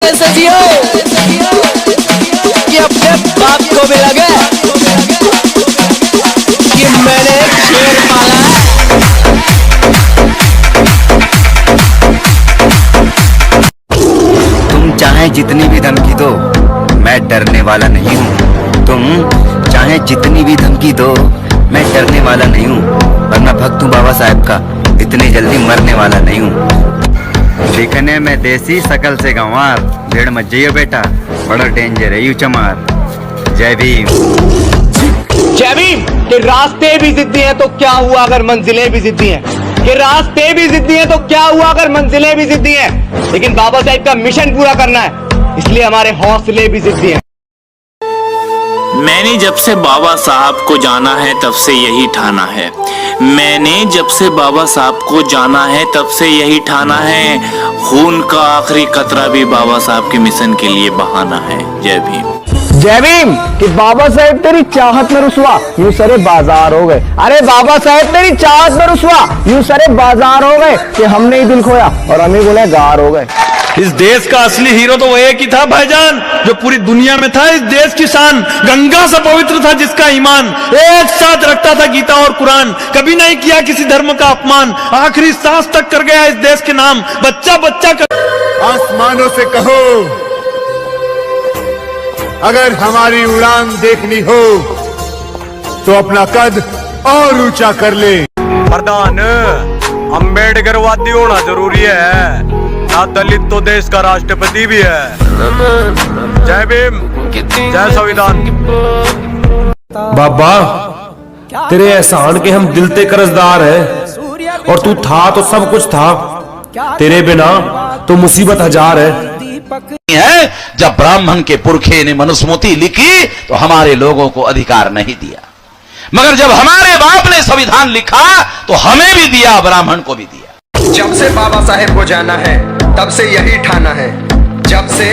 ऐसे जियो कि अपने बाप को भी लगे कि मैंने एक शेर पाला है। तुम चाहे जितनी भी धमकी दो, मैं डरने वाला नहीं हूँ। तुम चाहे जितनी भी धमकी दो, मैं डरने वाला नहीं हूँ। और मैं भक्त हूँ बाबा साहेब का, इतनी जल्दी मरने वाला नहीं हूँ। दिखने में देसी, शकल से गंवार, भीड़ मत जाइयो बेटा, बड़ा डेंजर है यू चमार। जय भीम। जय भीम। कि रास्ते भी जिद्दी हैं तो क्या हुआ अगर मंजिलें भी जिद्दी हैं, कि रास्ते भी जिद्दी हैं तो क्या हुआ अगर मंजिलें भी जिद्दी हैं, लेकिन बाबा साहेब का मिशन पूरा करना है, इसलिए हमारे हौसले भी जिद्दी हैं। मैंने जब से बाबा साहब को जाना है तब से यही ठाना है। मैंने जब से बाबा साहब को जाना है तब से यही ठाना है। खून का आखिरी कतरा भी बाबा साहब के मिशन के लिए बहाना है। जय भीम। जय भीम। कि बाबा साहेब तेरी चाहत में रुसवा, यूं सरे बाजार हो गए। अरे बाबा साहेब तेरी चाहत में रुसवा, यूं सरे बाजार हो गए कि हमने ही दिल खोया और हम ही गुनहगार हो गए। इस देश का असली हीरो तो वो एक ही था भाईजान, जो पूरी दुनिया में था इस देश की शान। गंगा सा पवित्र था जिसका ईमान, एक साथ रखता था गीता और कुरान, कभी नहीं किया किसी धर्म का अपमान, आखिरी सांस तक कर गया इस देश के नाम। बच्चा बच्चा कर आसमानों से कहो अगर हमारी उड़ान देखनी हो तो अपना कद और ऊंचा कर ले। प्रधान अम्बेडकरवादी होना जरूरी है, ना दलित तो देश का राष्ट्रपति भी है। जय भीम, जय संविधान। बाबा तेरे एहसान के हम दिल ते कर्जदार हैं, और तू था तो सब कुछ था, तेरे बिना तो मुसीबत हजार है। जब ब्राह्मण के पुरखे ने मनुस्मृति लिखी तो हमारे लोगों को अधिकार नहीं दिया, मगर जब हमारे बाप ने संविधान लिखा तो हमें भी दिया, ब्राह्मण को भी दिया। जब से बाबा साहेब को जाना है तब से यही ठाना है, जब से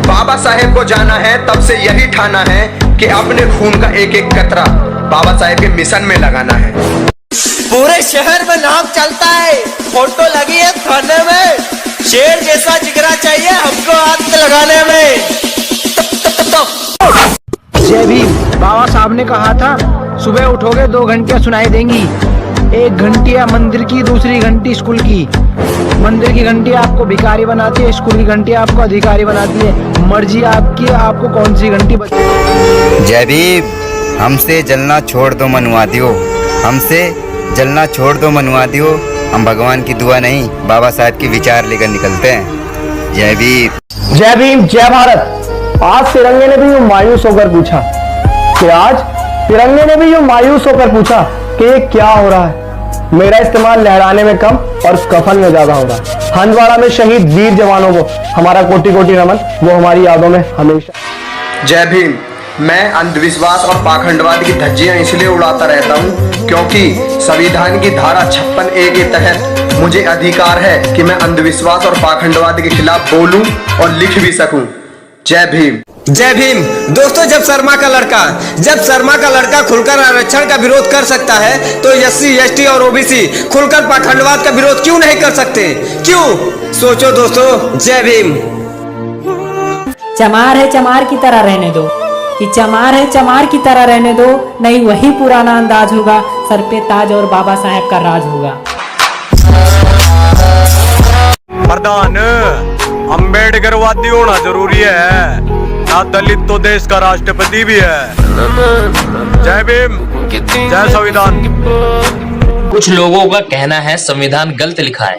बाबा साहेब को जाना है तब से यही ठाना है कि अपने खून का एक एक कतरा बाबा साहेब के मिशन में लगाना है। पूरे शहर में नाम चलता है, फोटो लगी है थाने में, शेर जैसा जिगरा चाहिए हमको हाथ लगाने में। जय भीम। बाबा साहब ने कहा था सुबह उठोगे 2 घंटियां सुनाई देंगी, 1 घंटिया मंदिर की, दूसरी घंटी स्कूल की। मंदिर की घंटी आपको भिखारी बनाती है, स्कूल की घंटी आपको अधिकारी बनाती है। मर्जी आपकी, आपको कौन सी घंटी बजानी। जय भीम। हमसे जलना छोड़ दो मनुवादियों, हमसे जलना छोड़ दो मनुवादियों। हम भगवान की दुआ नहीं, बाबा साहब की विचार लेकर निकलते हैं। जय भीम। जय भीम, जय भारत। आज तिरंगे ने भी यूं मायूस होकर पूछा कि ये क्या हो रहा है। मेरा इस्तेमाल लहराने में कम और कफन में ज्यादा हो रहा है। हंदवाड़ा में शहीद वीर जवानों को हमारा कोटि कोटि नमन, वो हमारी यादों में हमेशा। जय भीम। मैं अंधविश्वास और पाखंडवाद की धज्जियां इसलिए उड़ाता रहता हूं क्योंकि संविधान की धारा 56A के तहत मुझे अधिकार है कि मैं अंधविश्वास और पाखंडवाद के खिलाफ बोलूं और लिख भी सकूं। जय भीम। जय भीम। दोस्तों जब शर्मा का लड़का खुलकर आरक्षण का विरोध कर सकता है तो SC ST और OBC खुलकर पाखंडवाद का विरोध क्यों नहीं कर सकते? क्यों? सोचो दोस्तों। जय भीम। चमार है चमार की तरह रहने दो, कि चमार है चमार की तरह रहने दो, नहीं वही पुराना अंदाज होगा, सर पे ताज और बाबा साहेब का राज होगा। प्रधान अम्बेडकरवादी होना जरूरी है, ना दलित तो देश का राष्ट्रपति भी है। जय भीम, जय संविधान। कुछ लोगों का कहना है संविधान गलत लिखा है,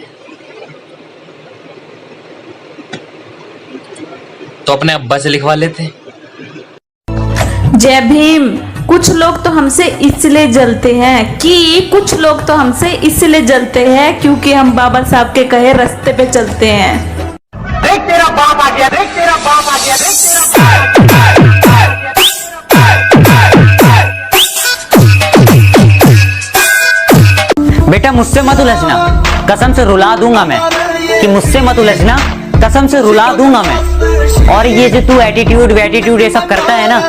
तो अपने अब्बा से लिखवा लेते। जय भीम। कुछ लोग तो हमसे इसलिए जलते हैं क्योंकि हम बाबा साहब के कहे रास्ते पे चलते हैं। देख तेरा बाप आ गया, देख तेरा बाप आ गया, देख तेरा। बेटा मुझसे मत उलझना, कसम से रुला दूंगा मैं, कि मुझसे मत उलझना, कसम से रुला दूंगा मैं। और ये जो तू एटीट्यूड ये सब करता है ना,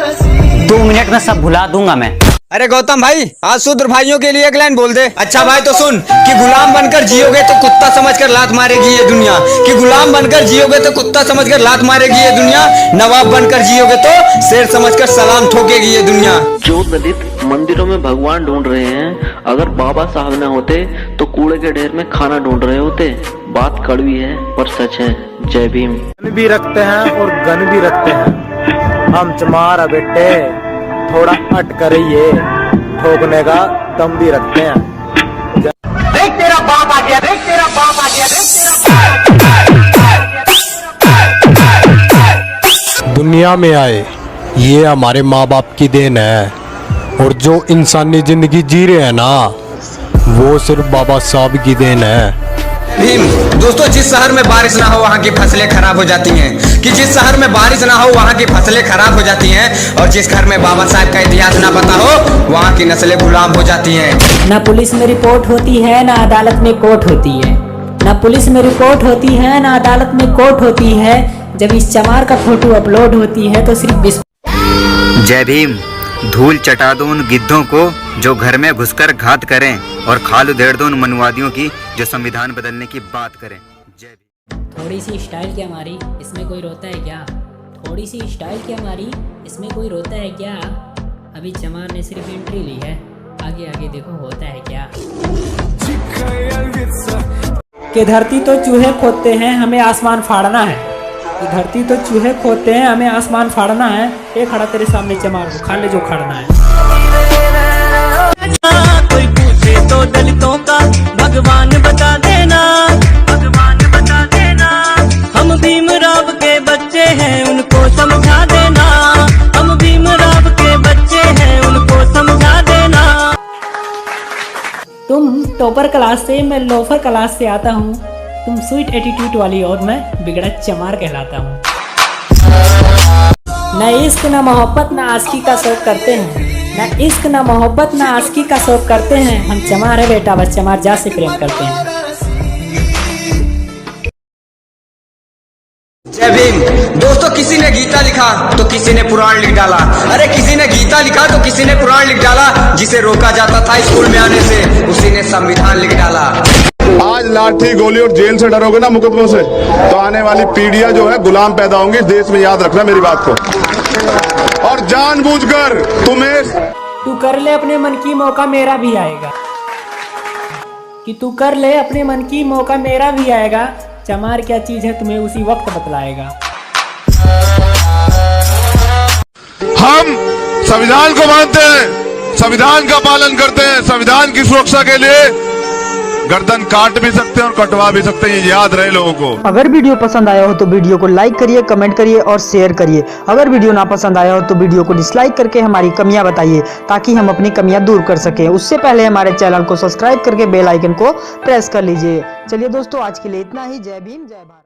2 मिनट में सब भुला दूंगा मैं। अरे गौतम भाई, आज शूद्र भाइयों के लिए एक लाइन बोल दे। अच्छा भाई तो सुन कि गुलाम बनकर जियोगे तो कुत्ता समझकर लात मारेगी ये दुनिया, कि गुलाम बनकर जियोगे तो कुत्ता समझकर लात मारेगी ये दुनिया, नवाब बनकर जियोगे तो शेर समझकर सलाम ठोकेगी ये दुनिया। जो दलित मंदिरों में भगवान ढूंढ रहे हैं, अगर बाबा साहब न होते तो कूड़े के ढेर में खाना ढूंढ रहे होते। बात कड़वी है पर सच है। जय भीम। गन भी रखते हैं और गन भी रखते हैं। हम चमार बेटे, थोड़ा अट करिए, ठोकने का दम भी रखते हैं। देख तेरा बाप आ गया, देख तेरा बाप आ गया, देख तेरा। दुनिया में आए ये हमारे माँ बाप की देन है, और जो इंसानी जिंदगी जी रहे हैं ना, वो सिर्फ बाबा साहब की देन है। भीम। दोस्तों, जिस शहर में बारिश ना हो वहाँ की फसलें खराब हो जाती हैं, कि जिस शहर में बारिश ना हो वहाँ की फसलें खराब हो जाती हैं, और जिस घर में बाबा साहब का इतिहास ना पता हो वहाँ की नस्लें गुलाम हो जाती हैं। ना पुलिस में रिपोर्ट होती है, ना अदालत में कोर्ट होती है। ना पुलिस में रिपोर्ट होती है, ना अदालत में कोर्ट होती है। जब इस चमार का फोटो अपलोड होती है तो सिर्फ जय भीम। धूल चटा दो उन गिद्धों को जो घर में घुसकर घात करें, और खाल उधेड़ दो उन मनुवादियों की जो संविधान बदलने की बात करें। जय भीम। थोड़ी सी स्टाइल क्या मारी, इसमें कोई रोता है क्या? थोड़ी सी स्टाइल क्या मारी, इसमें कोई रोता है क्या? अभी चमार ने सिर्फ एंट्री ली है, आगे आगे देखो होता है क्या। कि धरती तो चूहे खोदते हैं, हमें आसमान फाड़ना है। कि धरती तो चूहे खोदते हैं, हमें आसमान फाड़ना है। ये खड़ा तेरे सामने चमार को खा ले जो खाना है। कोई पूछे तो दलितों का भगवान बता देना, भगवान बता देना। हम भीमराव के बच्चे हैं, उनको समझा देना। हम भीमराव के बच्चे हैं, उनको समझा देना। तुम टॉपर क्लास से, मैं लोफर क्लास से आता हूँ। तुम स्वीट एटीट्यूड वाली और मैं बिगड़ा चमार कहलाता हूँ। न इश्क न मोहब्बत न आशिकी का शौक करते हैं, न इश्क न मोहब्बत न आशिकी का शौक करते हैं। हम चमार है बेटा, बस चमार जा से प्रेम करते हैं। जय भीम। दोस्तों, किसी ने गीता लिखा तो किसी ने पुराण लिख डाला। अरे किसी ने गीता लिखा तो किसी ने पुराण लिख डाला। जिसे रोका जाता था स्कूल में आने से, उसी ने संविधान लिख डाला। आज लाठी गोली और जेल से डरोगे ना, मुकदमों से, तो आने वाली पीढ़ियां जो है गुलाम पैदा होंगी इस देश में। याद रखना मेरी बात को। और जानबूझकर तुम्हें तू कर ले अपने मन की, मौका मेरा भी आएगा। कि तू कर ले अपने मन की, मौका मेरा भी आएगा। चमार क्या चीज है तुम्हें उसी वक्त बतलाएगा। हम संविधान को मानते हैं, संविधान का पालन करते हैं। संविधान की सुरक्षा के लिए गर्दन काट भी सकते हैं और कटवा भी सकते हैं, ये याद रहे लोगों को। अगर वीडियो पसंद आया हो तो वीडियो को लाइक करिए, कमेंट करिए और शेयर करिए। अगर वीडियो ना पसंद आया हो तो वीडियो को डिसलाइक करके हमारी कमियां बताइए, ताकि हम अपनी कमियां दूर कर सकें। उससे पहले हमारे चैनल को सब्सक्राइब करके बेल आइकन को प्रेस कर लीजिए। चलिए दोस्तों, आज के लिए इतना ही। जय भीम, जय भारत।